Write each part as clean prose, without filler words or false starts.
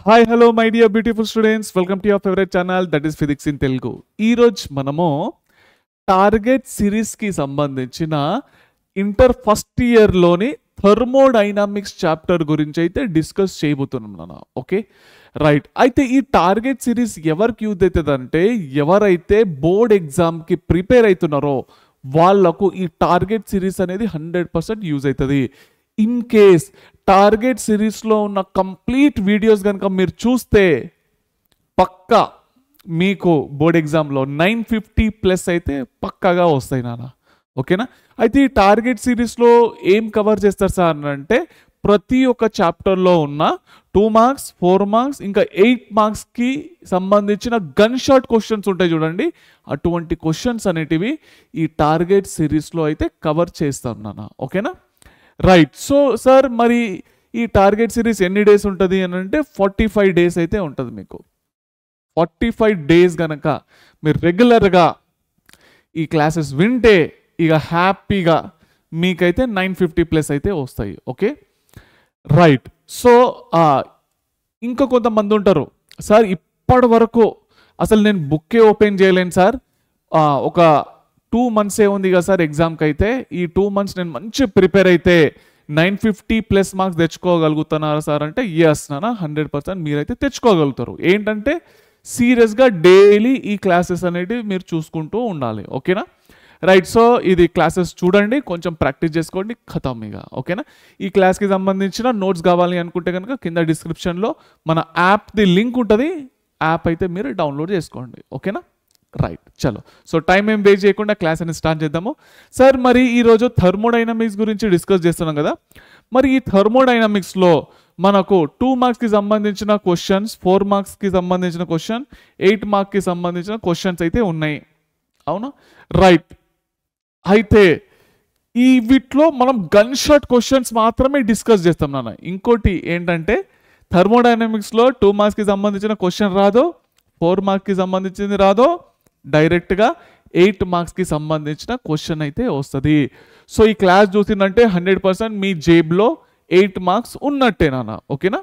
Hi hello my dear beautiful students, welcome to your favourite channel that is physics in Telugu. ఈరోజు మనము target సిరీస్కి సంబంధించిన inter first ఇయర్లోని థర్మోడైనామిక్స్ chapter గురించి అయితే discuss చేయబోతున్నాం నాన్న. Okay right. అయితే ఈ టార్గెట్ సిరీస్ ఎవరికి యూజ్ అవుతుంది అంటే, ఎవరైతే బోర్డ్ ఎగ్జామ్కి ప్రిపేర్ అవుతున్నారో వాళ్ళకు ఈ టార్గెట్ సిరీస్ అనేది 100% యూజ్ అవుతుంది. ఇన్ కేస్ టార్గెట్ సిరీస్లో ఉన్న కంప్లీట్ వీడియోస్ కనుక మీరు చూస్తే పక్కా మీకు బోర్డ్ ఎగ్జామ్లో 950+ అయితే పక్కాగా వస్తాయి నాన్న. ఓకేనా. అయితే ఈ టార్గెట్ సిరీస్లో ఏం కవర్ చేస్తారు సార్ అంటే, ప్రతి ఒక్క చాప్టర్లో ఉన్న 2 మార్క్స్ 4 మార్క్స్ ఇంకా 8 మార్క్స్కి సంబంధించిన గన్ షాట్ క్వశ్చన్స్ ఉంటాయి చూడండి, అటువంటి క్వశ్చన్స్ అనేటివి ఈ టార్గెట్ సిరీస్లో అయితే కవర్ చేస్తాను నాన్న. ఓకేనా రైట్. సో సార్ మరి ఈ టార్గెట్ సిరీస్ ఎన్ని డేస్ ఉంటుంది అని అంటే 45 డేస్ అయితే ఉంటుంది మీకు. 45 డేస్ కనుక మీరు రెగ్యులర్గా ఈ క్లాసెస్ వింటే ఇక హ్యాపీగా మీకైతే 950+ అయితే వస్తాయి. Okay right. సో ఇంకా కొంతమంది ఉంటారు, సార్ ఇప్పటి వరకు అసలు నేను బుక్కే ఓపెన్ చేయలేను సార్, ఒక 2 మంత్సే ఉంది కదా సార్ ఎగ్జామ్కి, అయితే ఈ 2 మంత్స్ నేను మంచి ప్రిపేర్ అయితే 950+ మార్క్స్ తెచ్చుకోగలుగుతున్నారా సార్ అంటే, ఎస్ నాన్న 100% మీరైతే తెచ్చుకోగలుగుతారు. ఏంటంటే సీరియస్గా డైలీ ఈ క్లాసెస్ అనేవి మీరు చూసుకుంటూ ఉండాలి. ఓకేనా రైట్. సో ఇది క్లాసెస్ చూడండి, కొంచెం ప్రాక్టీస్ చేసుకోండి, ఖతం ఇక. ఓకేనా. ఈ క్లాస్కి సంబంధించిన నోట్స్ కావాలి అనుకుంటే కనుక కింద డిస్క్రిప్షన్లో మన యాప్ది లింక్ ఉంటుంది, యాప్ అయితే మీరు డౌన్లోడ్ చేసుకోండి. ఓకేనా రైట్. చలో సో టైం ఏం వేస్ట్ చేయకుండా క్లాస్ అనేది స్టార్ట్ చేద్దాము. సార్ మరి ఈరోజు థర్మోడైనమిక్స్ గురించి డిస్కస్ చేస్తున్నాం కదా, మరి ఈ థర్మోడైనమిక్స్లో మనకు 2 మార్క్స్కి సంబంధించిన క్వశ్చన్స్, 4 మార్క్స్కి సంబంధించిన క్వశ్చన్, 8 మార్క్స్కి సంబంధించిన క్వశ్చన్స్ అయితే ఉన్నాయి. అవునా రైట్. అయితే ఈ వీటిలో మనం గన్ షాట్ క్వశ్చన్స్ మాత్రమే డిస్కస్ చేస్తాం నాన్న. ఇంకోటి ఏంటంటే థర్మోడైనమిక్స్లో 2 మార్క్స్కి సంబంధించిన క్వశ్చన్ రాదో, 4 మార్క్స్కి సంబంధించింది రాదో, డైరెక్ట్గా 8 మార్క్స్కి సంబంధించిన క్వశ్చన్ అయితే వస్తుంది. సో ఈ క్లాస్ చూసిందంటే 100% మీ జేబులో 8 మార్క్స్ ఉన్నట్టే నాన్న. ఓకేనా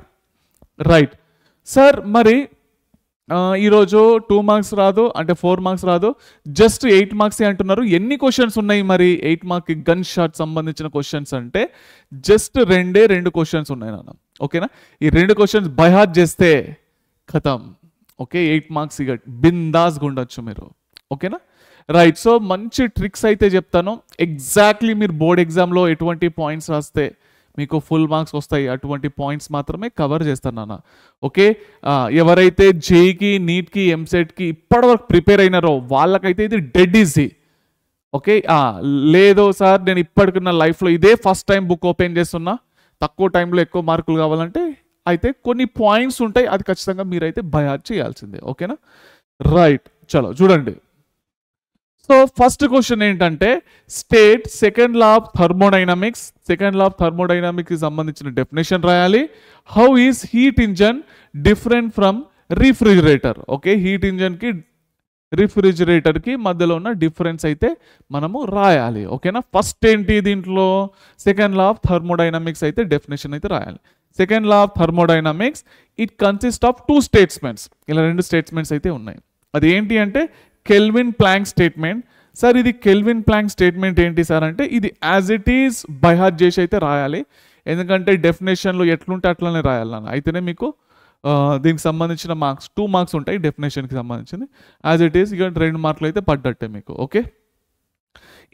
రైట్. సార్ మరి ఈరోజు 2 మార్క్స్ రాదు అంటే 4 మార్క్స్ రాదు, జస్ట్ 8 మార్క్సే అంటున్నారు. ఎన్ని క్వశ్చన్స్ ఉన్నాయి మరి 8 మార్క్కి గన్ షాట్ సంబంధించిన క్వశ్చన్స్ అంటే, జస్ట్ 2 క్వశ్చన్స్ ఉన్నాయి నాన్న. ఓకేనా. ఈ 2 క్వశ్చన్స్ బై హార్ట్ చేస్తే ఖతం. ఓకే 8 మార్క్స్ ఇక బిందాస్గా ఉండొచ్చు మీరు. ఓకేనా రైట్. సో మంచి ట్రిక్స్ అయితే చెప్తాను. ఎగ్జాక్ట్లీ మీరు బోర్డ్ ఎగ్జామ్లో ఎటువంటి పాయింట్స్ రాస్తే మీకు ఫుల్ మార్క్స్ వస్తాయి, అటువంటి పాయింట్స్ మాత్రమే కవర్ చేస్తాను నాన్న. ఓకే ఎవరైతే జేఈకి, నీట్కి, ఎంసెట్కి ఇప్పటివరకు ప్రిపేర్ అయినారో వాళ్ళకైతే ఇది డెడ్ ఈజీ. ఓకే లేదు సార్ నేను ఇప్పటికున్న లైఫ్లో ఇదే ఫస్ట్ టైం బుక్ ఓపెన్ చేస్తున్నా, తక్కువ టైంలో ఎక్కువ మార్కులు కావాలంటే అయితే కొన్ని పాయింట్స్ ఉంటాయి, అది ఖచ్చితంగా మీరైతే బై హార్ట్ చేయాల్సిందే. ఓకేనా రైట్. చలో చూడండి. సో ఫస్ట్ క్వశ్చన్ ఏంటంటే, state second law of thermodynamics. Second law of థర్మోడైనమిక్స్కి సంబంధించిన డెఫినేషన్ రాయాలి. How is heat engine different from refrigerator. Okay heat ఇంజన్కి రిఫ్రిజిరేటర్కి మధ్యలో ఉన్న డిఫరెన్స్ అయితే మనము రాయాలి. ఓకేనా. ఫస్ట్ ఏంటి దీంట్లో, సెకండ్ లా ఆఫ్ థర్మోడైనమిక్స్ అయితే డెఫినేషన్ అయితే రాయాలి. Second law of thermodynamics it consist of 2 statements. ఇలా 2 స్టేట్మెంట్స్ అయితే ఉన్నాయి. అది ఏంటి అంటే కెల్విన్ ప్లాంక్ స్టేట్మెంట్. సార్ ఇది కెల్విన్ ప్లాంక్ స్టేట్మెంట్ ఏంటి సార్ అంటే, ఇది as it is by heart చేసి అయితే రాయాలి, ఎందుకంటే డెఫినేషన్లో ఎట్లుంటే అట్లనే రాయాలి నాన్న. అయితేనే మీకు దీనికి సంబంధించిన మార్క్స్ 2 మార్క్స్ ఉంటాయి డెఫినేషన్కి సంబంధించింది. యాజ్ ఇట్ ఈస్ ఇక 2 మార్కులు అయితే పడ్డట్టే మీకు. Okay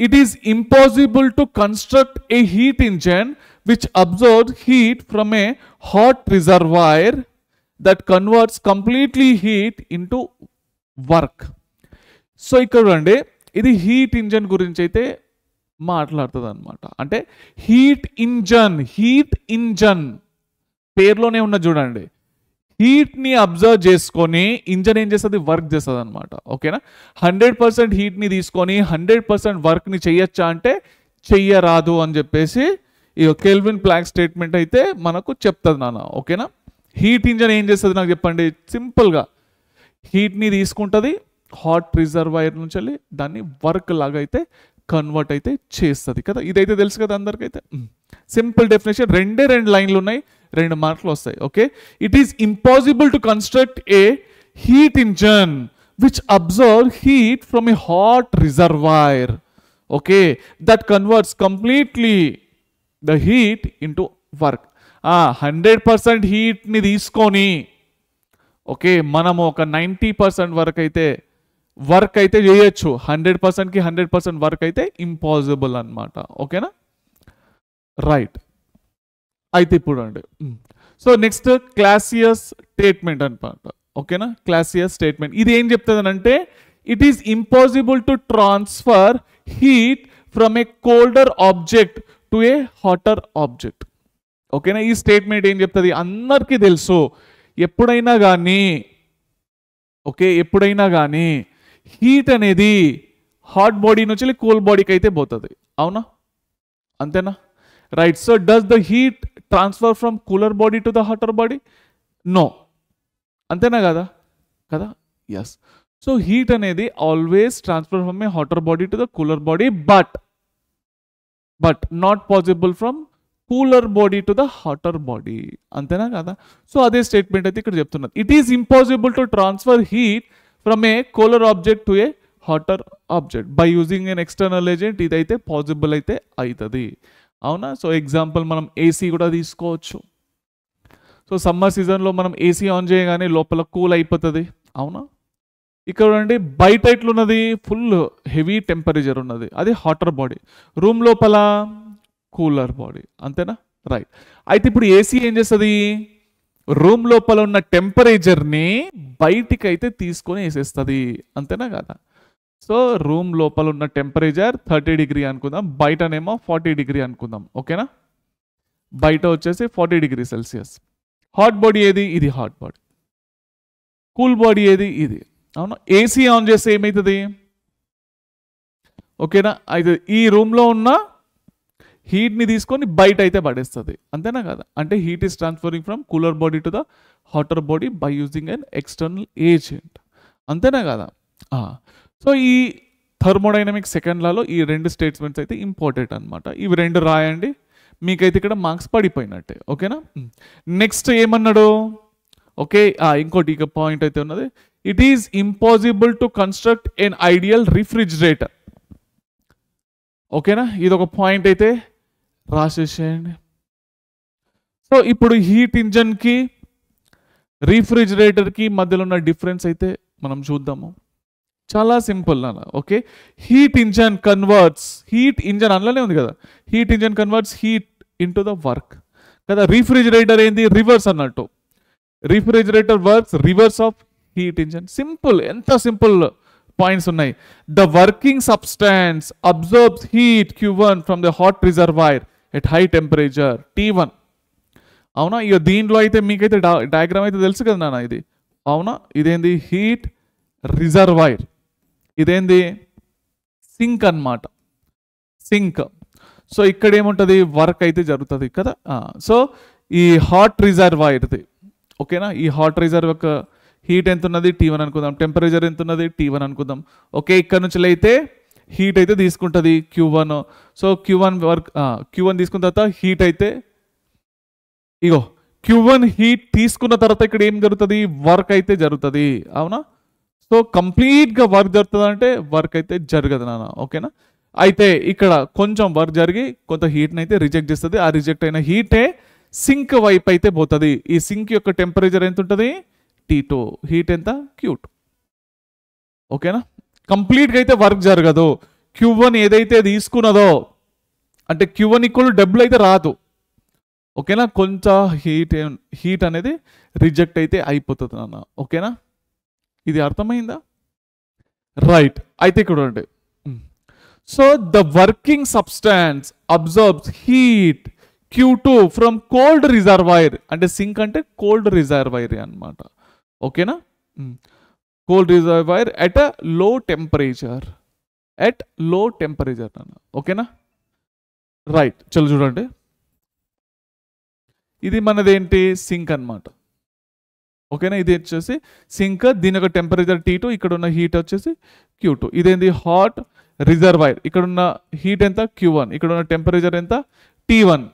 it is impossible to construct a heat engine which absorbs heat from a hot reservoir that converts completely heat into work. So ఇక్కడ చూడండి, ఇది హీట్ ఇంజన్ గురించి అయితే మాట్లాడుతుంది అనమాట. అంటే హీట్ ఇంజన్ పేర్లోనే ఉన్న చూడండి, హీట్ని అబ్జర్వ్ చేసుకొని ఇంజన్ ఏం చేస్తుంది, వర్క్ చేస్తుంది అనమాట. ఓకేనా. 100% హీట్ని తీసుకొని 100% వర్క్ని చెయ్యొచ్చా అంటే చెయ్యరాదు అని చెప్పేసి ఈ కెల్విన్ ప్లాంక్ స్టేట్మెంట్ అయితే మనకు చెప్తుంది నాన్న. ఓకేనా. హీట్ ఇంజన్ ఏం చేస్తుంది నాకు చెప్పండి, సింపుల్గా హీట్ని తీసుకుంటుంది, హాట్ రిజర్వాయర్ నుంచి వెళ్ళి దాన్ని వర్క్ లాగా అయితే కన్వర్ట్ అయితే చేస్తుంది కదా. ఇదైతే తెలుసు కదా అందరికైతే. సింపుల్ డెఫినేషన్, 2 లైన్లు ఉన్నాయి, 2 మార్కులు వస్తాయి. Okay, it is impossible to construct a heat engine which observe heat from A hot reservoir, okay, that converts completely the heat into work. 100% హీట్ని తీసుకొని ఓకే మనము ఒక 90% వరకు అయితే వర్క్ అయితే చేయొచ్చు. 100%కి 100% వర్క్ అయితే ఇంపాసిబుల్ అనమాట. ఓకేనా, రైట్. అయితే ఇప్పుడు అండి, సో నెక్స్ట్ క్లాసియస్ స్టేట్మెంట్ అనమాట. ఓకేనా, క్లాసియస్ స్టేట్మెంట్ ఇది ఏం చెప్తుంది అంటే it is impossible to transfer heat from A colder object to a hotter object. ఓకేనా, ఈ స్టేట్మెంట్ ఏం చెప్తుంది అందరికీ తెలుసు. ఎప్పుడైనా కానీ ఓకే, ఎప్పుడైనా కానీ హీట్ అనేది హాట్ బాడీ నుంచి కూల్ బాడీకి అయితే పోతుంది. అవునా, అంతేనా, right. So does the heat transfer from cooler body to the hotter body? No, అంతేనా కదా, కదా, ఎస్. సో హీట్ అనేది always transfer from a hotter body to the cooler body, but not possible from cooler body to the hotter body, అంతేనా కదా. So అదే statement అయితే ఇక్కడ చెప్తున్నది. It is impossible to transfer heat from a cooler object to a hotter object by using N external agent. ఇదైతే possible అయితే అవుతుంది. అవునా, సో ఎగ్జాంపుల్ మనం ఏసీ కూడా తీసుకోవచ్చు. సో సమ్మర్ సీజన్లో మనం ఏసీ ఆన్ చేయగానే లోపల కూల్ అయిపోతుంది. అవునా, ఇక్కడ చూడండి బయట ఎట్లున్నది ఫుల్ హెవీ టెంపరేచర్ ఉన్నది, అది హాటర్ బాడీ. రూమ్ లోపల కూలర్ బాడీ, అంతేనా, రైట్. అయితే ఇప్పుడు ఏసీ ఏం చేస్తుంది, రూమ్ లోపల ఉన్న టెంపరేచర్ని బయటికి అయితే తీసుకొని వేసేస్తుంది, అంతేనా కదా. సో రూమ్ లోపల ఉన్న టెంపరేచర్ 30 డిగ్రీ అనుకుందాం, బయటనేమో 40 డిగ్రీ అనుకుందాం. ఓకేనా, బయట వచ్చేసి 40 డిగ్రీ సెల్సియస్. హాట్ బాడీ ఏది, ఇది హాట్ బాడీ. కూల్ బాడీ ఏది, ఇది. అవునా, ఏసీ ఆన్ చేస్తే ఏమవుతుంది, ఓకేనా, అయితే ఈ రూమ్లో ఉన్న హీట్ని తీసుకొని బయట అయితే పడేస్తుంది, అంతేనా కదా. అంటే heat is transferring from cooler body to the hotter body by using an external agent, అంతేనా కదా. సో ఈ థర్మోడైనమిక్ సెకండ్ లాలో ఈ 2 స్టేట్మెంట్స్ అయితే ఇంపార్టెంట్ అనమాట. ఇవి 2 రాయండి, మీకైతే ఇక్కడ మార్క్స్ పడిపోయినట్టే. ఓకేనా, నెక్స్ట్ ఏమన్నాడు, ఓకే, ఇంకోటి ఇక పాయింట్ అయితే ఉన్నది. It is impossible to construct N ideal refrigerator. ఓకేనా, ఇది ఒక పాయింట్ అయితే రాసేసేయండి. సో ఇప్పుడు హీట్ ఇంజన్కి రిఫ్రిజిరేటర్కి మధ్యలో ఉన్న డిఫరెన్స్ అయితే మనం చూద్దాము. చాలా సింపుల్ నాన్న. Okay, heat engine converts, heat engine అందులోనే ఉంది కదా, heat engine converts heat into the work కదా. రిఫ్రిజిరేటర్ ఏంది, రివర్స్ అన్నట్టు. Refrigerator works reverse of heat engine. Simple, ఎంత సింపుల్ పాయింట్స్ ఉన్నాయి. The working substance absorbs heat Q1 from the hot reservoir at high temperature T1. అవునా, ఇక దీంట్లో అయితే మీకైతే డయాగ్రామ్ అయితే తెలుసు కదా నాన్న ఇది. అవునా, ఇదేంది హీట్ రిజర్వాయర్, ఇదేంది సింక్ అన్నమాట, సింక్. సో ఇక్కడ ఏముంటుంది, వర్క్ అయితే జరుగుతుంది కదా. సో ఈ హాట్ రిజర్వాయర్ది, ఓకేనా, ఈ హాట్ రిజర్వ్ యొక్క హీట్ ఎంత ఉన్నది T1 అనుకుందాం, టెంపరేచర్ ఎంత ఉన్నది T1 అనుకుందాం. ఓకే, ఇక్కడ నుంచి అయితే హీట్ అయితే తీసుకుంటుంది Q1. So Q1 work, Q1 తీసుకున్న తర్వాత హీట్ అయితే ఇగో Q1 హీట్ తీసుకున్న తర్వాత ఇక్కడ ఏం జరుగుతుంది, వర్క్ అయితే జరుగుతుంది. అవునా, సో కంప్లీట్గా వర్క్ జరుగుతుంది అంటే వర్క్ అయితే జరగదు నాన్న. ఓకేనా, అయితే ఇక్కడ కొంచెం వర్క్ జరిగి కొంత హీట్ని అయితే రిజెక్ట్ చేస్తుంది. ఆ రిజెక్ట్ అయిన హీటే సింక్ వైపు అయితే పోతుంది. ఈ సింక్ యొక్క టెంపరేచర్ ఎంత ఉంటుంది, T2, హీట్ ఎంత, Q2. ఓకేనా, కంప్లీట్గా అయితే వర్క్ జరగదు. Q1 ఏదైతే తీసుకున్నదో అంటే Q1 ఈక్వల్ డబ్బులు అయితే రాదు. ఓకేనా, కొంచెం హీట్ అనేది రిజెక్ట్ అయితే అయిపోతుంది నాన్న. ఓకేనా, ఇది అర్థమైందా, రైట్. అయితే ఇక్కడ చూడండి, so the working substance absorbs heat Q2 from cold reservoir, అంటే సింక్ అంటే కోల్డ్ రిజర్వాయర్ అన్నమాట. ఓకేనా, కోల్డ్ రిజర్వాయర్ ఎట్ అ లో టెంపరేచర్, ఎట్ లో టెంపరేచర్ అన్న. ఓకేనా, రైట్. చలో చూడండి, ఇది మనదేంటి సింక్ అన్నమాట. ఓకేనా, ఇది వచ్చేసి సింక్, దీని యొక్క టెంపరేచర్ T2, ఇక్కడ ఉన్న హీట్ వచ్చేసి Q2. ఇదేంటి హాట్ రిజర్వాయర్, ఇక్కడ ఉన్న హీట్ ఎంత Q1, ఇక్కడ ఉన్న టెంపరేచర్ ఎంత T1.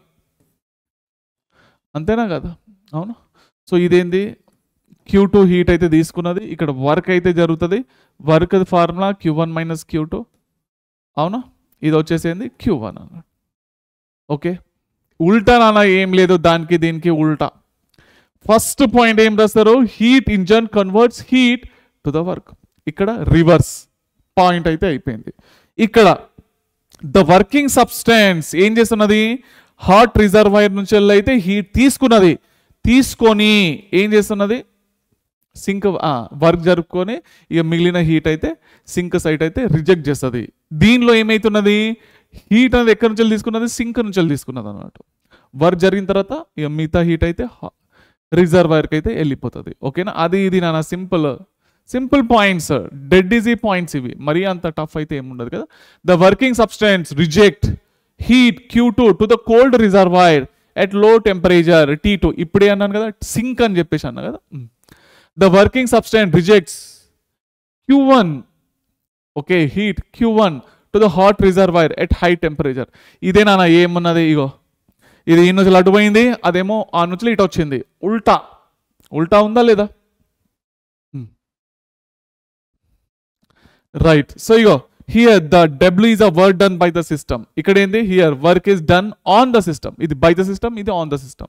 అంతేనా కదా? అవును. సో ఇదేంది, Q2 హీట్ అయితే తీసుకున్నది, ఇక్కడ వర్క్ అయితే జరుగుతుంది, work formula Q1 minus Q2, అవునా? ఇది వచ్చేసేంది Q1 అన్నమాట. ఓకే, ఉల్టా నాన్న ఏం లేదు, దానికి దీనికి ఉల్టా. ఫస్ట్ పాయింట్ ఏం రాస్తారు, heat engine converts heat to the work. ఇక్కడ రివర్స్ పాయింట్ అయితే అయిపోయింది. ఇక్కడ ద వర్కింగ్ సబ్స్టెన్స్ ఏం చేస్తున్నది, హాట్ రిజర్వాయర్ నుంచి అయితే హీట్ తీసుకున్నది, తీసుకొని ఏం చేస్తున్నది, సింక్ వర్క్ జరుపుకొని ఇక మిగిలిన హీట్ అయితే సింక్ సైట్ అయితే రిజెక్ట్ చేస్తుంది. దీనిలో ఏమవుతున్నది, హీట్ అనేది ఎక్కడి నుంచి తీసుకున్నది, సింక్ నుంచి తీసుకున్నది అన్నమాట. వర్క్ జరిగిన తర్వాత ఇక మిగతా హీట్ అయితే రిజర్వాయర్కి అయితే వెళ్ళిపోతుంది. ఓకేనా, అది ఇది నాన్న simple points, dead easy points ఇవి, మరీ అంత టఫ్ అయితే ఏముండదు కదా. The working substance reject heat Q2 to the cold reservoir at లో టెంపరేచర్ T2. ఇప్పుడే అన్నాను కదా సింక్ అని చెప్పేసి అన్నా కదా. The working substance rejects Q1, okay, heat Q1 to the hot reservoir at high temperature. ఇదే నాన్న ఏమున్నది, ఇగో ఇది ఈ నుంచి అటు పోయింది, అదేమో ఆ నుంచి ఇటు వచ్చింది, ఉల్టా ఉందా లేదా, right. So ego here the W is a work done by the system. ఇక్కడ ఏంది, here work is done on the system. ఇది by the system, ఇది on the system.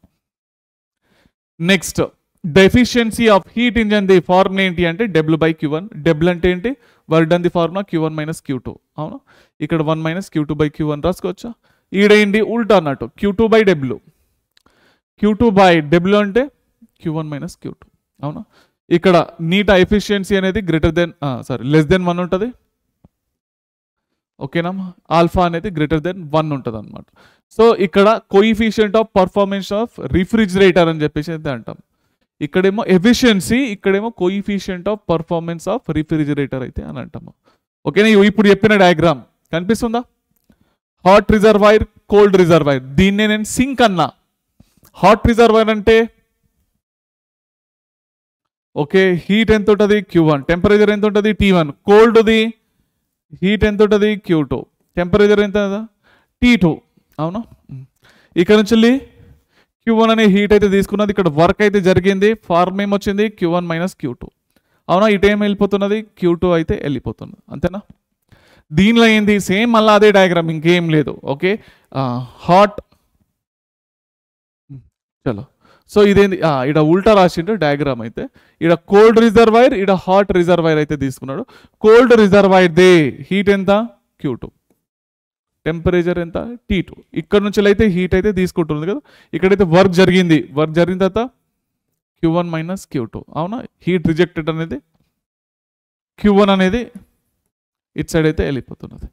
Next the efficiency of heat engine the formula ఏంటి అంటే W by Q1. W అంటే ఏంటి, work done the formula Q1 minus Q2. అవును, ఇక్కడ 1 minus Q2 by Q1 రాసుకోవచ్చా. ఈడేంటి ఉల్టా అన్నట్టు, Q2 by W. Q2 by W అంటే Q1 మైనస్ Q2. అవునా, ఇక్కడ నీట్ ఎఫిషియన్సీ అనేది లెస్ దెన్ 1 ఉంటుంది. ఓకేనా, ఆల్ఫా అనేది గ్రేటర్ దెన్ 1 ఉంటుంది అనమాట. సో ఇక్కడ coefficient of performance of refrigerator అని చెప్పేసి అయితే అంటాం. ఇక్కడేమో ఎఫిషియన్సీ, ఇక్కడేమో coefficient of performance of refrigerator అయితే అని అంటాము. ఓకేనా, ఇప్పుడు చెప్పిన డయాగ్రామ్ కనిపిస్తుందా, హాట్ రిజర్వాయర్, కోల్డ్ రిజర్వాయర్, దీన్నే నేను సింక్ అన్నా. హాట్ రిజర్వాయర్ అంటే ఓకే, హీట్ ఎంత ఉంటుంది Q1, టెంపరేచర్ ఎంత ఉంటుంది T1, కోల్డ్ది హీట్ ఎంత ఉంటుంది Q2, టెంపరేచర్ ఎంత T2. అవునా, ఇక్కడ నుంచి Q1 అనే హీట్ అయితే తీసుకున్నది, ఇక్కడ వర్క్ అయితే జరిగింది, ఫార్మ్ ఏమొచ్చింది Q1 మైనస్ Q2. అవునా, ఇటు ఏం వెళ్ళిపోతున్నది Q2 అయితే వెళ్ళిపోతున్నది, అంతేనా. దీనిలో ఏంది సేమ్ మళ్ళీ అదే డయాగ్రామ్, ఇంకేం లేదు. ఓకే, హాట్, చలో. సో ఇదేంది, ఇక్కడ ఉల్టా రాసిండు డయాగ్రామ్ అయితే, ఇక్కడ కోల్డ్ రిజర్వాయర్, ఇక్కడ హాట్ రిజర్వాయర్ అయితే తీసుకున్నాడు. కోల్డ్ రిజర్వాయర్ దే హీట్ ఎంత Q2, టెంపరేచర్ ఎంత T2. ఇక్కడ నుంచి అయితే హీట్ అయితే తీసుకుంటుంది కదా, ఇక్కడైతే వర్క్ జరిగింది, వర్క్ జరిగిన తర్వాత Q1 మైనస్ Q2. అవునా, హీట్ రిజెక్టెడ్ అనేది Q1 అనేది ఇట్ సైడ్ అయితే వెళ్ళిపోతున్నది.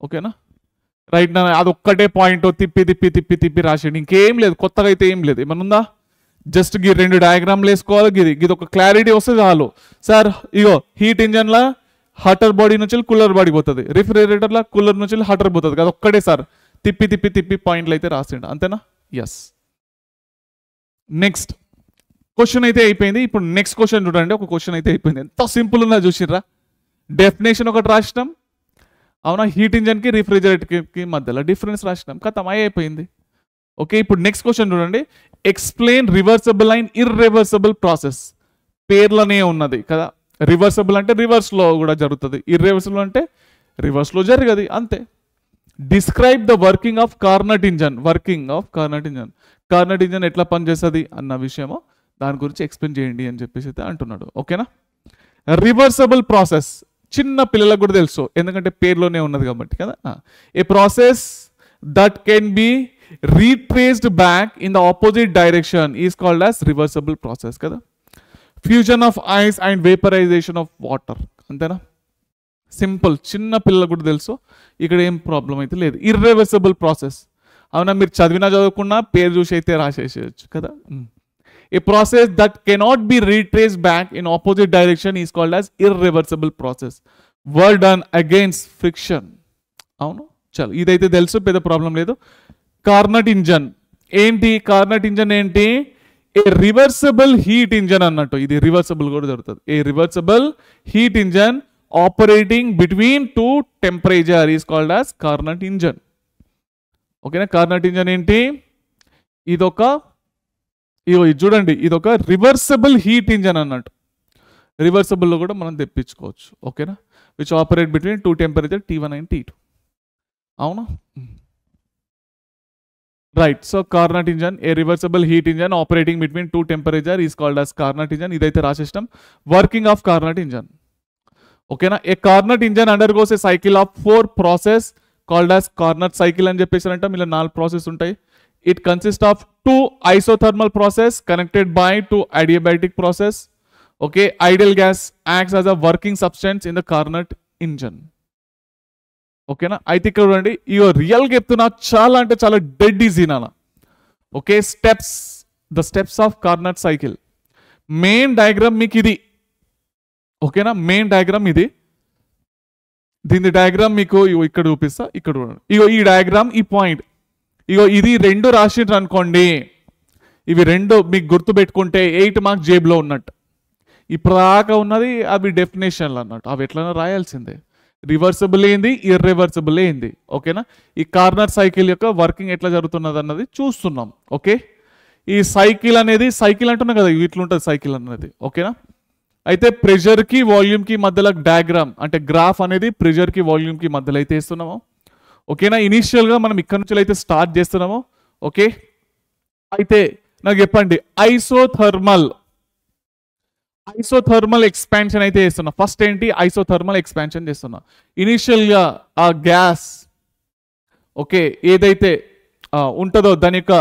ఓకేనా, రైట్ నా, అది ఒక్కటే పాయింట్ తిప్పి తిప్పి తిప్పి తిప్పి రాసేయండి, ఇంకేం లేదు, కొత్తగా అయితే ఏం లేదు. ఏమనుందా, జస్ట్ గీ 2 డయాగ్రామ్లు వేసుకోవాలి, ఇది ఒక క్లారిటీ వస్తే చాలు. సార్ ఇగో హీట్ ఇంజన్లా హటర్ బాడీ నుంచి కూలర్ బాడీ పోతుంది, రిఫ్రిజిరేటర్లో కూలర్ నుంచి హటర్ పోతుంది కదా, ఒక్కటే సార్ తిప్పి తిప్పి తిప్పి పాయింట్లు అయితే రాసిండు, అంతేనా. ఎస్, నెక్స్ట్ క్వశ్చన్ అయితే అయిపోయింది. ఇప్పుడు నెక్స్ట్ క్వశ్చన్ చూడండి, ఒక క్వశ్చన్ అయితే అయిపోయింది, ఎంత సింపుల్ ఉందా చూసిర్రా. డెఫినేషన్ ఒకటి రాసినాం, అవునా, హీట్ ఇంజన్కి రిఫ్రిజిరేటర్కి మధ్యలో డిఫరెన్స్ రాసినాం, కథం అయిపోయింది. ఓకే, ఇప్పుడు నెక్స్ట్ క్వశ్చన్ చూడండి, explain reversible and irreversible process. పేర్లోనే ఉన్నది కదా, రివర్సబుల్ అంటే రివర్స్లో కూడా జరుగుతుంది, ఇర్రివర్సబుల్ అంటే రివర్స్లో జరగదు, అంతే. Describe the working of Carnot engine. Carnot engine ఎట్లా పనిచేస్తుంది అన్న విషయమో దాని గురించి ఎక్స్ప్లెయిన్ చేయండి అని చెప్పేసి అయితే అంటున్నాడు. ఓకేనా, రివర్సబుల్ ప్రాసెస్ చిన్న పిల్లలకు కూడా తెలుసు, ఎందుకంటే పేర్లోనే ఉన్నది కాబట్టి కదా. A process that can be retraced back in the opposite direction is called as reversible process కదా. Fusion of ice and vaporisation of water, అంతేనా, సింపుల్, చిన్న పిల్లలకు కూడా తెలుసు, ఇక్కడ ఏం ప్రాబ్లం అయితే లేదు. ఇర్రివర్సబుల్ ప్రాసెస్, అవునా, మీరు చదువుకున్నా పేరు చూసి అయితే రాసేసేయచ్చు కదా. A process that cannot be retraced back in opposite direction is called as irreversible process. Work done against friction. అవును, చలో ఇదైతే తెలుసు, పెద్ద ప్రాబ్లం లేదు. కార్నట్ ఇంజన్ ఏంటి, కార్నట్ ఇంజన్ ఏంటి, ఏ రివర్సబుల్ హీట్ ఇంజన్ అన్నట్టు, ఇది రివర్సబుల్ కూడా జరుగుతుంది. A reversible heat engine operating between 2 temperature is called as Carnot engine. ఓకేనా, కార్నట్ ఇంజన్ ఏంటి, ఇదొక ఇగో ఇది చూడండి, ఇది ఒక రివర్సబుల్ హీట్ ఇంజన్ అన్నట్టు. రివర్సబుల్లో కూడా మనం తెప్పించుకోవచ్చు. ఓకేనా, which operate between 2 temperature T1 and T2. అవునా, right. So Carnot engine, a reversible heat engine operating between 2 temperature is called as Carnot engine. ఇదైతే రాసేస్తాం. Working of Carnot engine. ఓకేనా, a Carnot engine undergoes a cycle of 4 process called as Carnot cycle అని చెప్పేసి అంటాం. ఇలా 4 process ఉంటాయి. It consist of 2 isothermal process connected by 2 adiabatic process. Okay, ideal gas acts as a working substance in the Carnot engine. ఓకేనా, అయితే ఇక్కడ చూడండి, ఇగో రియల్గా చెప్తున్నా, చాలా అంటే చాలా డెడ్ ఈజీ నాన్న. Okay, steps, the steps of Carnot cycle. Main diagram మీకు ఇది. ఓకేనా, మెయిన్ డయాగ్రామ్ ఇది. దీని డయాగ్రామ్ మీకు ఇక్కడ చూపిస్తా. ఇక్కడ చూడండి, ఇగో ఈ డయాగ్రామ్, ఈ పాయింట్, ఇగో ఇది 2 రాసిండ్రు అనుకోండి. ఇవి 2 మీకు గుర్తు పెట్టుకుంటే 8 మార్క్స్ జేబులో ఉన్నట్టు. ఇప్పటిదాకా ఉన్నది అవి డెఫినేషన్లు అన్నట్టు. అవి ఎట్లైనా రాయాల్సిందే. రివర్సిబుల్ ఏంది, ఇర్రివర్సిబుల్ ఏంది. ఓకేనా, ఈ కార్నర్ సైకిల్ యొక్క వర్కింగ్ ఎట్లా జరుగుతున్నది అన్నది చూస్తున్నాం. ఓకే, ఈ సైకిల్ అనేది, సైకిల్ అంటున్నా కదా, ఇట్లుంటుంది సైకిల్ అన్నది. ఓకేనా, అయితే ప్రెషర్కి వాల్యూమ్కి మధ్యలో డయాగ్రామ్ అంటే గ్రాఫ్ అనేది ప్రెషర్కి వాల్యూమ్కి మధ్యలో అయితే వేస్తున్నాము. ఓకేనా, ఇనీషియల్గా మనం ఇక్కడ నుంచి అయితే స్టార్ట్ చేస్తున్నాము. ఓకే, అయితే నాకు చెప్పండి, ఐసోథర్మల్ ఎక్స్పాన్షన్ అయితే చేస్తున్నా. ఫస్ట్ ఏంటి, ఐసోథర్మల్ ఎక్స్పాన్షన్ చేస్తున్నా. ఇనీషియల్గా ఆ గ్యాస్, ఓకే, ఏదైతే ఉంటుందో దాని యొక్క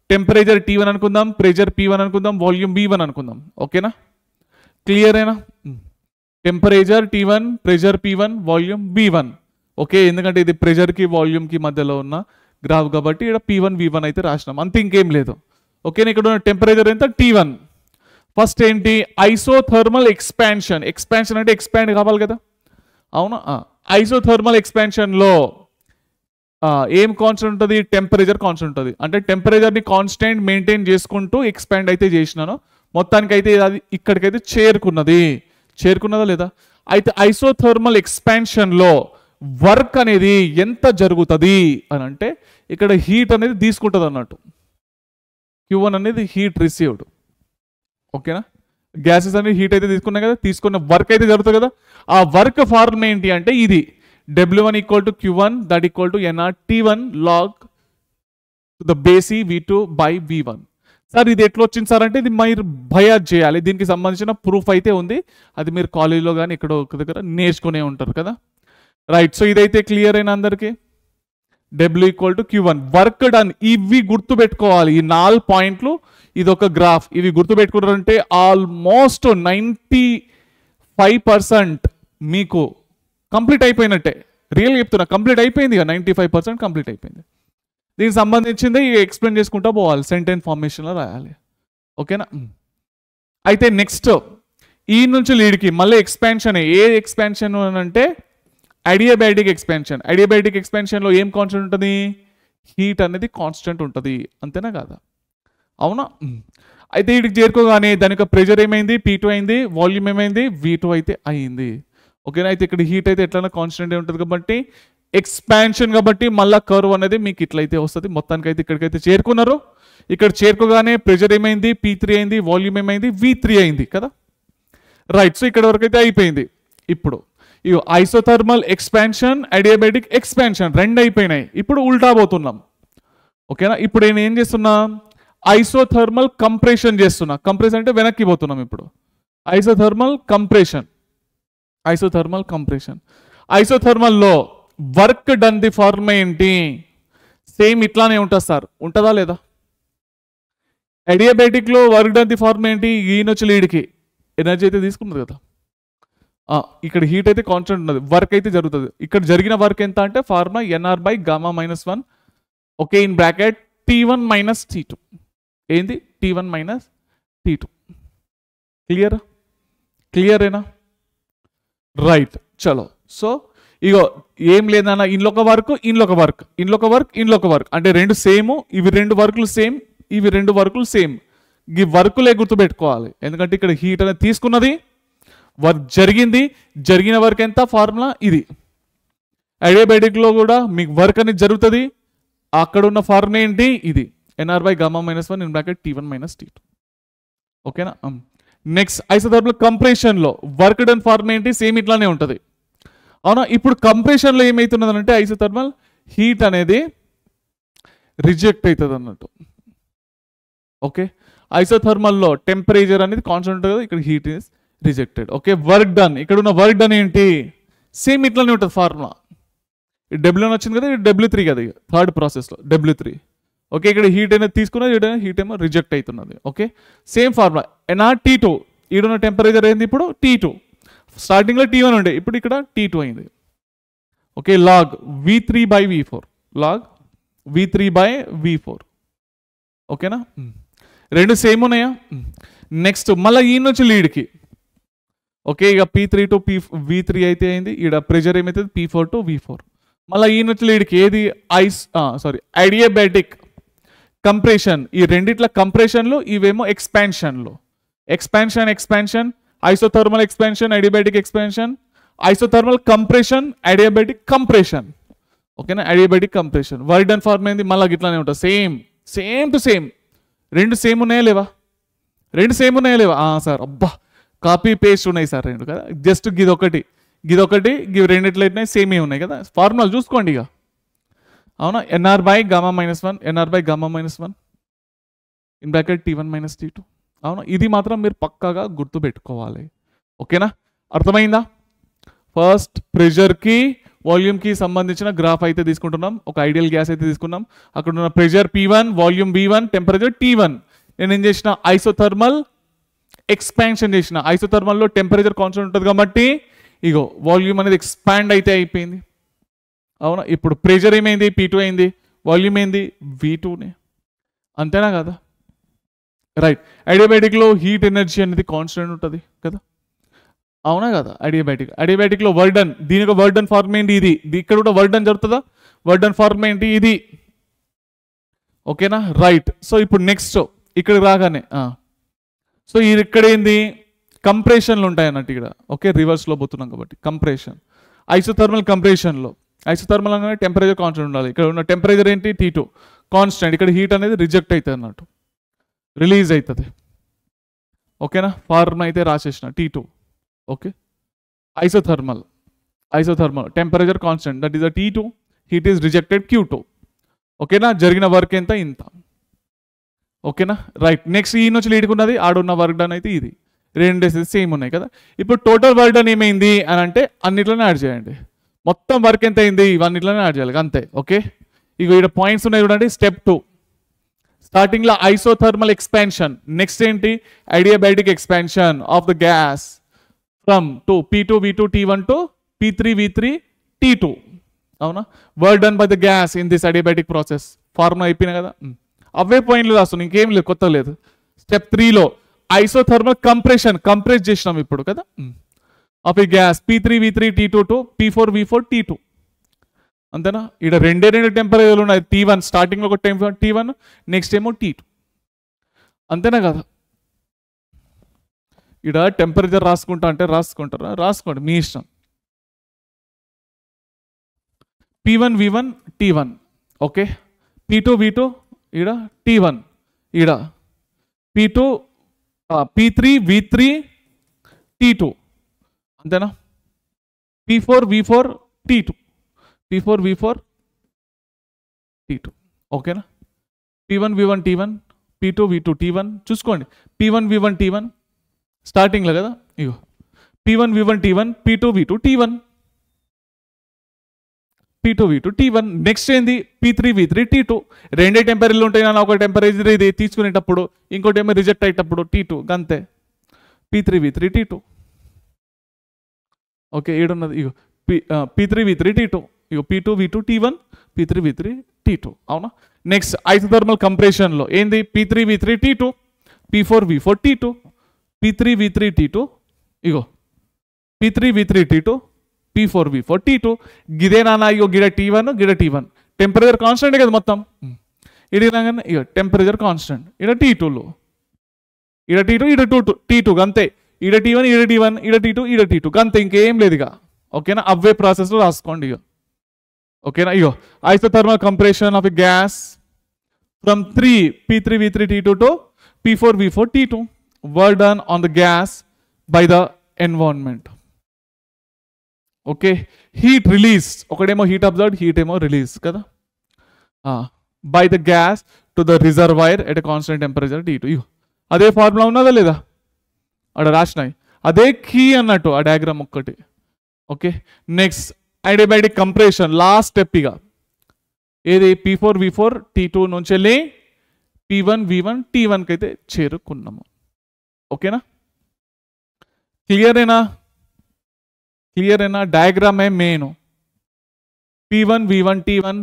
టెంపరేచర్ T1 అనుకుందాం, ప్రెషర్ P1 అనుకుందాం, వాల్యూమ్ V1 అనుకుందాం. ఓకేనా, క్లియర్ అయినా? Temperature T1, pressure P1, volume V1. Okay, ఎందుకంటే ఇది ప్రెషర్కి వాల్యూమ్కి మధ్యలో ఉన్న గ్రాఫ్ కాబట్టి ఇక్కడ P1 V1 అయితే రాసినాం, అంతే, ఇంకేం లేదు. ఓకేనా, ఇక్కడ ఉన్న టెంపరేచర్ ఎంత T1. ఫస్ట్ ఏంటి, ఐసోథర్మల్ ఎక్స్పాన్షన్. ఎక్స్పాన్షన్ అంటే ఎక్స్పాండ్ కావాలి కదా, అవునా. ఐసోథర్మల్ ఎక్స్పాన్షన్లో ఏం కాన్స్టెంట్ ఉంటుంది, టెంపరేచర్ కాన్స్టెంట్ ఉంటుంది. అంటే టెంపరేచర్ని కాన్స్టెంట్ మెయింటైన్ చేసుకుంటూ ఎక్స్పాండ్ అయితే చేసినాను. మొత్తానికి అయితే అది ఇక్కడికైతే చేరుకున్నదా లేదా. అయితే ఐసోథర్మల్ ఎక్స్పాన్షన్లో వర్క్ అనేది ఎంత జరుగుతుంది అని అంటే, ఇక్కడ హీట్ అనేది తీసుకుంటుంది అన్నట్టు. Q1 అనేది హీట్ రిసీవ్డ్. ఓకేనా, గ్యాసెస్ అనేది హీట్ అయితే తీసుకున్నాయి కదా, తీసుకున్న వర్క్ అయితే జరుగుతుంది కదా. ఆ వర్క్ ఫార్మ్ ఏంటి అంటే ఇది W1 = Q1 that equal to NR T1 log the బేసి V2 by V1. సార్ ఇది ఎట్లా వచ్చింది సార్ అంటే, ఇది మీరు బయాస్ చేయాలి. దీనికి సంబంధించిన ప్రూఫ్ అయితే ఉంది, అది మీరు కాలేజీలో కానీ ఇక్కడ ఒక దగ్గర నేర్చుకునే ఉంటారు కదా. రైట్, సో ఇదైతే క్లియర్ అయిన అందరికీ. W = Q1 work done. ఇవి గుర్తు పెట్టుకోవాలి, ఈ 4 పాయింట్లు, ఇది ఒక గ్రాఫ్. ఇవి గుర్తు పెట్టుకున్నారంటే ఆల్మోస్ట్ 95% మీకు కంప్లీట్ అయిపోయినట్టే. రియల్ చెప్తున్నా, కంప్లీట్ అయిపోయింది ఇక, 95% కంప్లీట్ అయిపోయింది. దీనికి సంబంధించింది ఎక్స్ప్లెయిన్ చేసుకుంటూ పోవాలి, సెంటెన్స్ ఫార్మేషన్లో రాయాలి. ఓకేనా, అయితే నెక్స్ట్ ఈ నుంచి లీడ్కి మళ్ళీ ఎక్స్పాన్షన్. ఏ ఎక్స్పాన్షన్ అని అంటే అడియాబాటిక్ ఎక్స్పాన్షన్. అడియాబాటిక్ ఎక్స్పాన్షన్లో ఏం కాన్స్టెంట్ ఉంటుంది, హీట్ అనేది కాన్స్టెంట్ ఉంటుంది, అంతేనా కాదా, అవునా. అయితే వీటికి చేరుకోగానే దాని యొక్క ప్రెషర్ ఏమైంది, P2 అయింది, వాల్యూమ్ ఏమైంది, V2 అయితే అయింది. ఓకేనా, అయితే ఇక్కడ హీట్ అయితే ఎట్లైనా కాన్స్టెంట్ ఉంటుంది కాబట్టి ఎక్స్పాన్షన్ కాబట్టి మళ్ళీ కర్వ్ అనేది మీకు ఇట్లయితే వస్తుంది. మొత్తానికి అయితే ఇక్కడికైతే చేరుకున్నారు. ఇక్కడ చేరుకోగానే ప్రెషర్ ఏమైంది, P3 అయింది, వాల్యూమ్ ఏమైంది, V3 అయింది కదా. రైట్, సో ఇక్కడ వరకు అయితే అయిపోయింది. ఇప్పుడు ఈ ఐసోథర్మల్ ఎక్స్పాన్షన్, అడియాబాటిక్ ఎక్స్పాన్షన్ 2 అయిపోయినాయి. ఇప్పుడు ఉల్టా పోతున్నాం. ఓకేనా, ఇప్పుడు నేను ఏం చేస్తున్నా, ఐసోథర్మల్ కంప్రెషన్ చేస్తున్నా. కంప్రెషన్ అంటే వెనక్కి పోతున్నాం. ఇప్పుడు ఐసోథర్మల్ కంప్రెషన్. ఐసోథర్మల్లో వర్క్ డన్ ది ఫార్మ్ ఏంటి, సేమ్ ఇట్లానే ఉంటుంది సార్, ఉంటుందా లేదా. అడియాబాటిక్లో వర్క్ డన్ ది ఫార్మ్ ఏంటి, ఈయనొచ్చి లీడ్కి ఎనర్జీ అయితే తీసుకున్నది కదా. ఇక్కడ హీట్ అయితే కాన్స్టెంట్ ఉన్నది, వర్క్ అయితే జరుగుతుంది. ఇక్కడ జరిగిన వర్క్ ఎంత అంటే formula NR/γ-1. Okay, in bracket T1 - T2. ఏంది, T1 - T2. క్లియరేనా. రైట్, చలో. సో ఇగో ఏం లేదన్నా, ఇంకొక వర్క్ అంటే 2 సేమ్. ఇవి 2 వర్కులు సేమ్, ఇవి 2 వర్కులు సేమ్. ఈ వర్కులే గుర్తుపెట్టుకోవాలి, ఎందుకంటే ఇక్కడ హీట్ అనేది తీసుకున్నది, వర్క్ జరిగిన వర్క్ ఎంత, ఫార్ములా ఇది. అడియాబాటిక్లో కూడా మీకు వర్క్ అనేది జరుగుతుంది, అక్కడ ఉన్న ఫార్ములా ఏంటి, ఇది. NR by gamma minus 1 in bracket T1 minus T2. ఓకేనా. నెక్స్ట్ ఐసోథర్మల్ కంప్రెషన్లో వర్క్ డన్ ఫార్మ్ ఏంటి, సేమ్ ఇట్లానే ఉంటుంది. అవునా. ఇప్పుడు కంప్రెషన్లో ఏమవుతున్నది అంటే ఐసోథర్మల్ హీట్ అనేది రిజెక్ట్ అవుతుంది అన్నట్టు. ఓకే. ఐసోథర్మల్లో టెంపరేచర్ అనేది కాన్స్టెంట్ ఉంటుంది కదా, ఇక్కడ heat is rejected. Okay. Work done, ఇక్కడ ఉన్న వర్క్ డన్ ఏంటి, సేమ్ ఇట్లానే ఉంటుంది ఫార్ములా. W1 వచ్చింది కదా, ఇది W3 కదా, థర్డ్ ప్రాసెస్లో W3. ఓకే. ఇక్కడ హీట్ అనేది తీసుకున్నది, ఇక్కడ హీట్ ఏమో రిజెక్ట్ అవుతున్నది. Okay. Same formula. NR T2, ఈడున్న టెంపరేచర్ ఏంది ఇప్పుడు T2. స్టార్టింగ్లో T1 ఉండే, ఇప్పుడు ఇక్కడ T2 అయింది. Okay. Log V3 by V4, log V3 by V4. ఓకేనా. రెండు సేమ్ ఉన్నాయా. నెక్స్ట్ మళ్ళీ ఈ నుంచి లీడ్కి. ఓకే. ఇక P3 టు V3 అయితే అయింది, ఇక్కడ ప్రెషర్ ఏమవుతుంది P4 టు V4. మళ్ళీ ఈ నుంచి లీడ్కి ఏది ఐడియాబాటిక్ కంప్రెషన్. ఈ రెండిట్ల కంప్రెషన్లు, ఇవేమో ఎక్స్పాన్షన్లు. Expansion isothermal expansion, adiabatic expansion, isothermal compression, adiabatic compression. ఓకేనా. Adiabatic compression work done form ఏంది మళ్ళీ ఇట్లానే ఉంటుంది, సేమ్ టు సేమ్. రెండు సేమ్ ఉన్నాయా లేవా, రెండు సేమ్ ఉన్నాయా లేవా. సార్ అబ్బా కాపీ పేస్ట్ ఉన్నాయి సార్ రెండు కదా, జస్ట్ గిదొకటి గివి రెండిట్లయితే సేమే ఉన్నాయి కదా. ఫార్ములా చూసుకోండి ఇక. అవునా. NR by gamma minus 1, NR by gamma minus 1 in bracket T1 minus T2. అవునా. ఇది మాత్రం మీరు పక్కాగా గుర్తుపెట్టుకోవాలి. ఓకేనా. అర్థమైందా. ఫస్ట్ ప్రెషర్కి వాల్యూమ్కి సంబంధించిన గ్రాఫ్ అయితే తీసుకుంటున్నాం. ఒక ఐడియల్ గ్యాస్ అయితే తీసుకున్నాం. అక్కడ ఉన్న pressure P1, volume V1, temperature T1. నేను ఏం చేసిన, ఐసోథర్మల్ ఎక్స్పాన్షన్ చేసిన. ఐసోథర్మల్లో టెంపరేచర్ కాన్స్టెంట్ ఉంటుంది కాబట్టి ఇగో వాల్యూమ్ అనేది ఎక్స్పాండ్ అయితే అయిపోయింది. అవునా. ఇప్పుడు ప్రెషర్ ఏమైంది P2 అయింది, వాల్యూమ్ ఏంది V2నే. అంతేనా కదా. రైట్. ఐడియాబాటిక్లో హీట్ ఎనర్జీ అనేది కాన్స్టెంట్ ఉంటుంది కదా. అవునా కదా. ఐడియాబాటిక్లో వర్క్ డన్, దీనికి వర్క్ డన్ ఫార్మ్ ఏంటి ఇది, ఇక్కడ కూడా వర్క్ డన్ జరుగుతుందా, వర్క్ డన్ ఫార్మ్ ఏంటి ఇది. ఓకేనా. రైట్. సో ఇప్పుడు నెక్స్ట్ ఇక్కడ రాగానే సో ఇది ఇక్కడ ఏంది కంప్రెషన్లు ఉంటాయి అన్నట్టు ఇక్కడ. ఓకే. రివర్స్లో పోతున్నాం కాబట్టి కంప్రెషన్. ఐసోథర్మల్ కంప్రెషన్లో ఐసోథర్మల్ అనేది టెంపరేచర్ కాన్స్టెంట్ ఉండాలి. ఇక్కడ ఉన్న టెంపరేచర్ ఏంటి T2 కాన్స్టెంట్. ఇక్కడ హీట్ అనేది రిజెక్ట్ అవుతుంది అన్నట్టు, రిలీజ్ అవుతుంది. ఓకేనా. ఫార్మ్ అయితే రాసేసిన T2. Okay. Isothermal temperature constant, that is the T2, heat is rejected Q2. ఓకేనా. జరిగిన వర్క్ ఎంత ఇంత. ఓకేనా. రైట్. నెక్స్ట్ ఈ నుంచి లీడ్కున్నది, ఆడున్న వర్క్ డన్ అయితే ఇది. రెండు సేమ్ ఉన్నాయి కదా. ఇప్పుడు టోటల్ వర్క్ డన్ ఏమైంది అని అంటే అన్నిట్లోనే యాడ్ చేయండి. మొత్తం వర్క్ ఎంత అయింది ఇవన్నిట్లోనే యాడ్ చేయాలి అంతే. ఓకే. ఇక ఇక్కడ పాయింట్స్ ఉన్నాయి చూడండి. స్టెప్ 2 స్టార్టింగ్లో ఐసోథర్మల్ ఎక్స్పాన్షన్. నెక్స్ట్ ఏంటి, adiabatic expansion of the gas from P2 V2 T1 to P3 V3 T2. అవునా. Work done by the gas in this adiabatic process. Formula అయిపోయినా కదా, అవే పాయింట్లు రాస్తున్నాం, ఇంకేం లేదు కొత్త లేదు. స్టెప్ 3లో ఐసోథర్మల్ కంప్రెస్ చేసినాం ఇప్పుడు కదా ఆఫ్ ఈ gas P3 V3 T2 to P4 V4 T2. అంతేనా. ఇక్కడ రెండు టెంపరేచర్లు ఉన్నాయి. T1 స్టార్టింగ్లో ఒక T1, నెక్స్ట్ ఏమో T2. అంతేనా కదా. ఇక్కడ టెంపరేచర్ రాసుకుంటా అంటే రాసుకుంటారా, రాసుకోండి మీ ఇష్టం. P1 V1 T1. Okay. P2 V2 ఇక్కడ T1, ఇక్కడ P3 V3 T2. అంతేనా. P4 V4 T2, P4 V4 T2. ఓకేనా. P1 V1 T1, P2 V2 T1. చూసుకోండి. P1 V1 T1 స్టార్టింగ్లో కదా, ఇగో P1 V1 T1, P2 V2 T1, P2 V2 T1. Next ఏంది P3 V3 T2. రెండే టెంపరేచర్లు ఉంటాయి నా, ఒక టెంపరేచర్ ఇది తీసుకునేటప్పుడు, ఇంకోటి ఏమో రిజెక్ట్ అయ్యేటప్పుడు T2 అంతే. P3 V3 T2. ఓకే. ఏడున్నది ఇగో P3 V3 T2, ఇగో P2 V2 T1, P3 V3 T2. అవునా. నెక్స్ట్ ఐసోథర్మల్ కంప్రెషన్లో ఏంది P3 V3 T2, P4 V4 T2, P3 V3 T2, ఇగో P3 V3 T2, P4 V4 T2. గిదే నాన్న, ఇగో గిడ T1 గిడ T1. Temperature constant కదా మొత్తం. ఇది రాగానే ఇగో temperature constant. ఇక్కడ T2లో ఇక్కడ T2 ఇక్కడ T2 అంతే. ఇక్కడ T1 ఇక్కడ T1 ఇక్కడ T2 ఇక్కడ T2 అంతే, ఇంకేం లేదు ఇక. ఓకేనా. అవే ప్రాసెస్లో రాసుకోండి ఇక. ఓకేనా. ఇగో isothermal compression of a gas from 3 P3 V3 T2 to P4 V4 T2. Work done on the gas by the environment. Okay, heat release, ఒకటేమో హీట్ అబ్జర్వ్డ్, హీట్ ఏమో రిలీజ్ కదా, by the gas to the reservoir at a constant temperature T2. అదే formula ఉన్నదా లేదా, అక్కడ రాసినాయి, అదే key అన్నట్టు ఆ డయాగ్రామ్ ఒక్కటి. Okay, next adiabatic compression, last step. ఇక ఏది P4 V4 T2 నుంచి వెళ్ళి P1 V1 T1కి అయితే చేరుకున్నాము. ఓకేనా, క్లియరేనా, క్లియరేనా, డయాగ్రామే main. P1 V1 T1,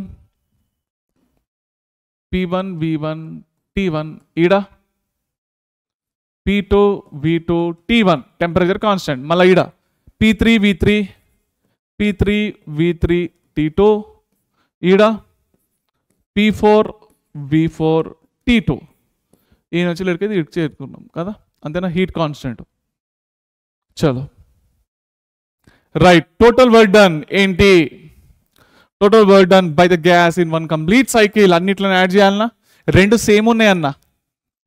P1 V1 T1, ఈడ P2 V2 T1 temperature constant, మళ్ళీ ఈడ P3 V3 T2, ఈడ P4 V4 T2. ఈ నుంచి లెక్కైతే ఇటు చేరుకున్నాం కదా, అంతేనా, హీట్ కాన్స్టెంట్. చలో రైట్, టోటల్ వర్క్ డన్ ఏంటి, total work done by the gas in one complete cycle. అన్నిట్లను యాడ్ చేయాలన్నా, రెండు సేమ్ ఉన్నాయి అన్న,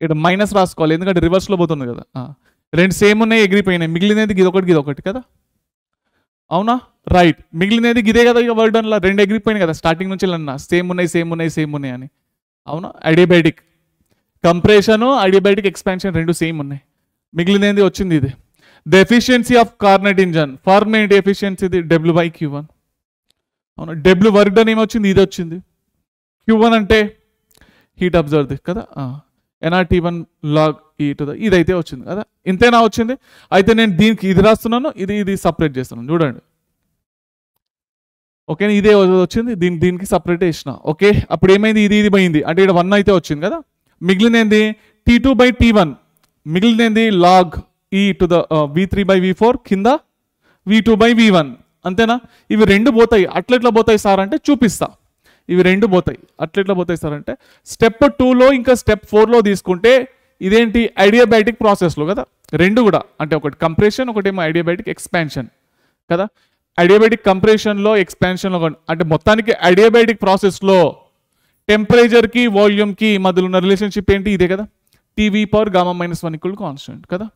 ఇక్కడ మైనస్ రాసుకోవాలి ఎందుకంటే రివర్స్లో పోతుంది కదా. రెండు సేమ్ ఉన్నాయి, ఎగిరిపోయినాయి, మిగిలినది గిదొకటి కదా, అవునా, రైట్, మిగిలినది గిదే కదా. ఇక వర్క్ డన్లో రెండు ఎగిరిపోయినాయి కదా స్టార్టింగ్ నుంచి అన్న, సేమ్ ఉన్నాయి అని, అవునా. అడియాబాటిక్ కంప్రెషన్, అడియాబాటిక్ ఎక్స్పాన్షన్ రెండు సేమ్ ఉన్నాయి, మిగిలినది వచ్చింది ఇది. The efficiency of కార్నెట్ engine, formula ఏంటి ఎఫిషియన్సీ, W/Q1, అవునా. డబ్ల్యూ వర్క్ డన్ ఏమొచ్చింది, ఇది వచ్చింది. Q1 అంటే హీట్ అబ్జర్వ్ కదా, nRT1 log E to the, ఇదైతే వచ్చింది కదా, ఇంతేనా వచ్చింది. అయితే నేను దీనికి ఇది రాస్తున్నాను, ఇది సపరేట్ చేస్తున్నాను చూడండి. ఓకే, ఇదే వచ్చింది, దీనికి సపరేట్ చేసిన. ఓకే, అప్పుడు ఏమైంది, ఇది పోయింది అంటే ఇక్కడ 1 అయితే వచ్చింది కదా, మిగిలినది T2/T1, మిగిలినది log E to the V3/V4 కింద V2/V1, అంతేనా. ఇవి రెండు పోతాయి, అట్లెట్లా పోతాయి సార్ అంటే చూపిస్తా. ఇవి రెండు పోతాయి, అట్లెట్లా పోతాయి సార్ అంటే స్టెప్ 2లో ఇంకా స్టెప్ 4లో తీసుకుంటే ఇదేంటి అడియాబాటిక్ ప్రాసెస్లో కదా, రెండు కూడా అంటే ఒకటి కంప్రెషన్, ఒకటేమో అడియాబాటిక్ ఎక్స్పాన్షన్ కదా. అడియాబాటిక్ కంప్రెషన్లో ఎక్స్పాన్షన్లో అంటే మొత్తానికి అడియాబాటిక్ ప్రాసెస్లో టెంపరేచర్కి వాల్యూమ్కి మధ్యలో ఉన్న రిలేషన్షిప్ ఏంటి, ఇదే కదా, Tv/Γ-1 = కాన్స్టెంట్ కదా,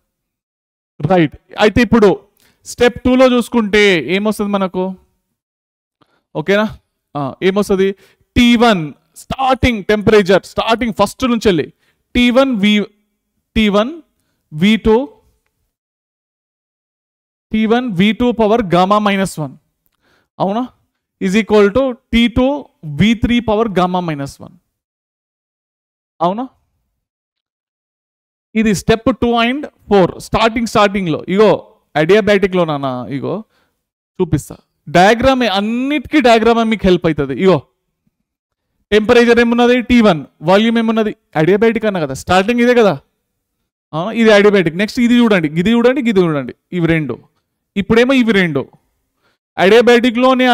రైట్. అయితే ఇప్పుడు స్టెప్ 2లో చూసుకుంటే ఏమొస్తుంది మనకు, ఓకేనా, ఏమొస్తుంది, T1 starting temperature, starting first నుంచి వెళ్ళి T1 V2 పవర్ Γ-1, అవునా, is equal to T2 V3 power Γ-1, అవునా. ఇది స్టెప్ 2 అండ్ 4 స్టార్టింగ్లో. ఇగో అడియాబాటిక్లో నాన్న, ఇగో చూపిస్తా డయాగ్రామ్, అన్నిటికీ డయాగ్రామ్ మీకు హెల్ప్ అవుతుంది. ఇగో టెంపరేచర్ ఏమున్నది T1, వాల్యూమ్ ఏమున్నది, అడియాబాటిక్ అన్న కదా, స్టార్టింగ్ ఇదే కదా, ఇది అడియాబాటిక్. నెక్స్ట్ ఇది చూడండి, ఇవి రెండు. ఇప్పుడేమో ఇవి రెండు అడియాబాటిక్లోనే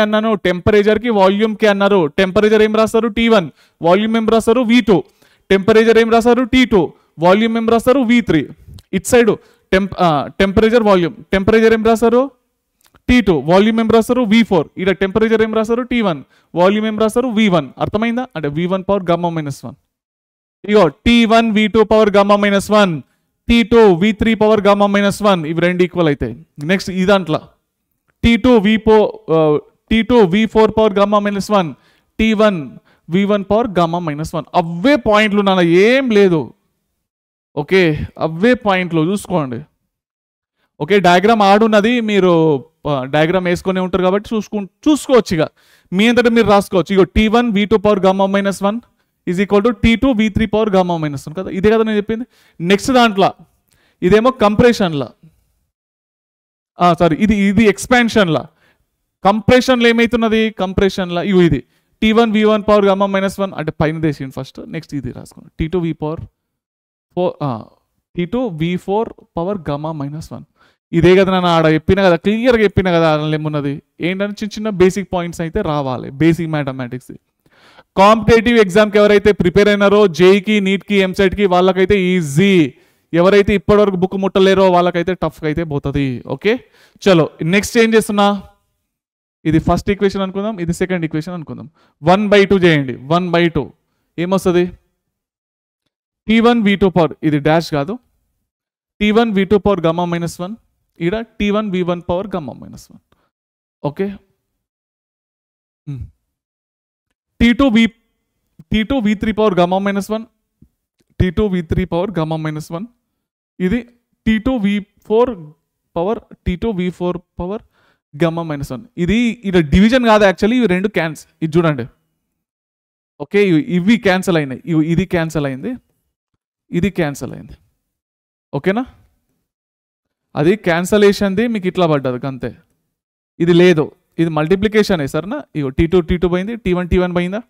అన్నాను, టెంపరేచర్కి వాల్యూమ్కి అన్నారు. టెంపరేచర్ ఏం రాస్తారు T1, వాల్యూమ్ ఏం రాస్తారు V2, టెంపరేచర్ ఏం రాస్తారు T2, వాల్యూమ్ ఏం రాస్తారు V3. It side temperature volume, temperature ఏం రాస్తారు T2, వాల్యూమ్ ఏం రాస్తారు V4, ఇక్కడ టెంపరేచర్ ఏం రాస్తారు T1, వాల్యూమ్ ఏం రాస్తారు V1. అర్థమైందా, అంటే V1/Γ-1. ఇగో T1 V2 power Γ-1, T2 V3 power Γ-1, ఇవి రెండు ఈక్వల్ అవుతాయి. నెక్స్ట్ ఈ దాంట్లో T2 V4 power Γ-1, T1 V1 power Γ-1. అవే పాయింట్లు నాన్న, ఏం లేదు. ఓకే, అవే పాయింట్లు చూసుకోండి. ఓకే, డయాగ్రామ్ ఆడున్నది, మీరు డయాగ్రామ్ వేసుకొని ఉంటారు కాబట్టి చూసుకోవచ్చు. ఇక మీ అంతటా మీరు రాసుకోవచ్చు. ఇగో T1 V2 power Γ-1 is equal to T2 V3 power Γ-1 కదా, ఇదే కదా నేను చెప్పింది. నెక్స్ట్ దాంట్లో ఇదేమో కంప్రెషన్లా, సారీ ఇది ఎక్స్పాన్షన్లా. కంప్రెషన్లో ఏమవుతున్నది, కంప్రెషన్లో ఇగో ఇది T1 V1 పవర్ Γ-1 అంటే పైన దేశం ఫస్ట్. నెక్స్ట్ ఇది రాసుకోండి, T2 V4 పవర్ Γ-1. ఇదే కదా నన్ను ఆడ చెప్పిన కదా, క్లియర్గా చెప్పిన కదా, ఏమున్నది ఏంటంటే చిన్న బేసిక్ పాయింట్స్ అయితే రావాలి, బేసిక్ మ్యాథమెటిక్స్. కాంపిటేటివ్ ఎగ్జామ్కి ఎవరైతే ప్రిపేర్ అయినారో జేఈకి, నీట్కి, ఎంసెట్కి వాళ్ళకైతే ఈజీ. ఎవరైతే ఇప్పటివరకు బుక్ ముట్టలేరో వాళ్ళకైతే టఫ్గా అయితే పోతుంది. ఓకే, చలో నెక్స్ట్ ఏం చేస్తున్నా, ఇది ఫస్ట్ ఈక్వేషన్ అనుకుందాం, ఇది సెకండ్ ఈక్వేషన్ అనుకుందాం. 1/2 చేయండి, 1/2 ఏమొస్తుంది T1 V2 పవర్ ఇది డాష్ కాదు T1 V2 పవర్ గమా -1 ఈడ T1 V1 power గమా -1 okay T2 V3 power గమా -1 T2 V3 power గమా -1 ఇది T2 V4 power T2 V4 power గమా -1 ఇది ఇక్కడ డివిజన్ కాదు యాక్చువల్లీ ఇవి రెండు క్యాన్సిల్ ఇది చూడండి ఓకే ఇవి క్యాన్సిల్ అయినాయి ఇది క్యాన్సిల్ అయింది ఇది క్యాన్సిల్ అయింది ఓకేనా అది క్యాన్సలేషన్ది మీకు ఇట్లా పడ్డది అంతే ఇది లేదు ఇది మల్టిప్లికేషన్ సరేనా ఇగో T2 పోయింది T1 పోయిందా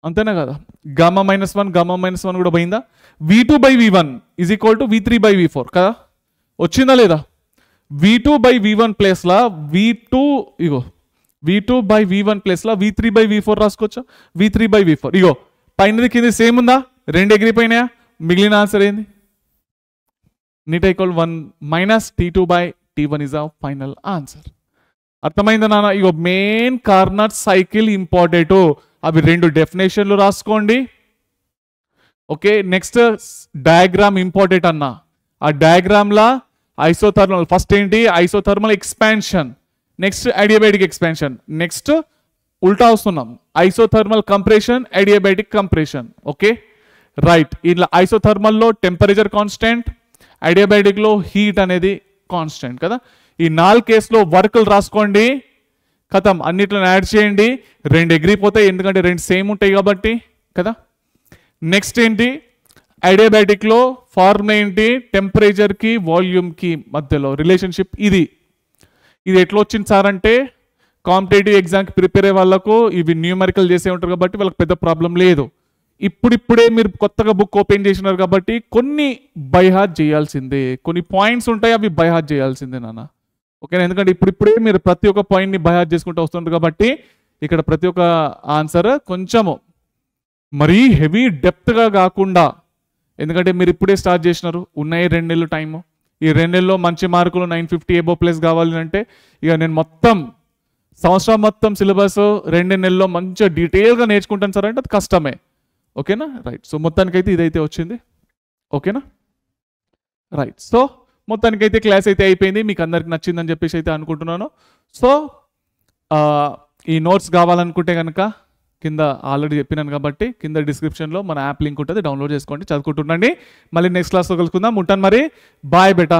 అంతేనా కదా గమా -1 కూడా పోయిందా V2/V1 is equal to V3/V4 కదా వచ్చిందా లేదా V2/V1 ప్లేస్లా V2/V1 ప్లేస్లా V3/V4 రాసుకోవచ్చా V3/V4 ఇగో పైనది కింద సేమ్ ఉందా రెండు ఎగిరిపోయినాయా మిగిలిన ఆన్సర్ ఏంది నీట్ ఈక్వల్ 1 T2/T1 ఇస్ ఆ ఫైనల్ ఆన్సర్ అర్థమైందా నాన్న ఇగో మెయిన్ కార్నర్ సైకిల్ ఇంపార్టెంట్ అవి రెండు డెఫినేషన్లు రాసుకోండి ఓకే నెక్స్ట్ డయాగ్రామ్ ఇంపార్టెంట్ అన్న ఆ డయాగ్రామ్లా ఐసోథర్మల్ ఫస్ట్ ఏంటి isothermal expansion next adiabatic expansion next ఉల్టా వస్తున్నాం isothermal compression adiabatic compression okay right ఇట్లా ఐసోథర్మల్లో టెంపరేచర్ కాన్స్టెంట్ అడియాబాటిక్లో హీట్ అనేది కాన్స్టెంట్ కదా ఈ 4 కేసులో వర్కులు రాసుకోండి కథం అన్నిట్లో యాడ్ చేయండి రెండు ఎగిరిపోతాయి ఎందుకంటే రెండు సేమ్ ఉంటాయి కాబట్టి కదా నెక్స్ట్ ఏంటి అడియాబాటిక్లో ఫార్ములా ఏంటి టెంపరేచర్కి వాల్యూమ్కి మధ్యలో రిలేషన్షిప్ ఇది ఎట్లా వచ్చింది సార్ అంటే కాంపిటేటివ్ ఎగ్జామ్కి ప్రిపేర్ అయ్యే వాళ్ళకు ఇవి న్యూమరికల్ చేసే ఉంటారు కాబట్టి వాళ్ళకి పెద్ద ప్రాబ్లం లేదు ఇప్పుడిప్పుడే మీరు కొత్తగా బుక్ ఓపెన్ చేసినారు కాబట్టి కొన్ని బై హార్ట్ చేయాల్సిందే కొన్ని పాయింట్స్ ఉంటాయి అవి బై హార్ట్ చేయాల్సిందే నాన్న ఓకేనా ఎందుకంటే ఇప్పుడిప్పుడే మీరు ప్రతి ఒక్క పాయింట్ని బై హార్ట్ చేసుకుంటూ వస్తుంటారు కాబట్టి ఇక్కడ ప్రతి ఒక్క ఆన్సర్ కొంచెము మరీ హెవీ డెప్త్గా కాకుండా ఎందుకంటే మీరు ఇప్పుడే స్టార్ట్ చేసినారు ఉన్నాయి 2 నెలలు టైము ఈ 2 నెలల్లో మంచి మార్కులు 950 ఎబో ప్లస్ కావాలి అంటే ఇక నేను మొత్తం సంవత్సరం మొత్తం సిలబస్ 2 నెలల్లో మంచిగా డీటెయిల్గా నేర్చుకుంటాను సార్ అంటే అది కష్టమే ఓకేనా రైట్ సో మొత్తానికైతే ఇదైతే వచ్చింది ఓకేనా రైట్ సో మొత్తానికైతే క్లాస్ అయితే అయిపోయింది మీకు అందరికి నచ్చిందని చెప్పేసి అయితే అనుకుంటున్నాను సో ఈ నోట్స్ కావాలనుకుంటే కనుక కింద ఆల్రెడీ చెప్పినాను కాబట్టి కింద డిస్క్రిప్షన్లో మన యాప్ లింక్ ఉంటుంది డౌన్లోడ్ చేసుకోండి చదువుకుంటుండండి మళ్ళీ నెక్స్ట్ క్లాస్లో కలుసుకుందాం ఉంటాను మరి బాయ్ బేటా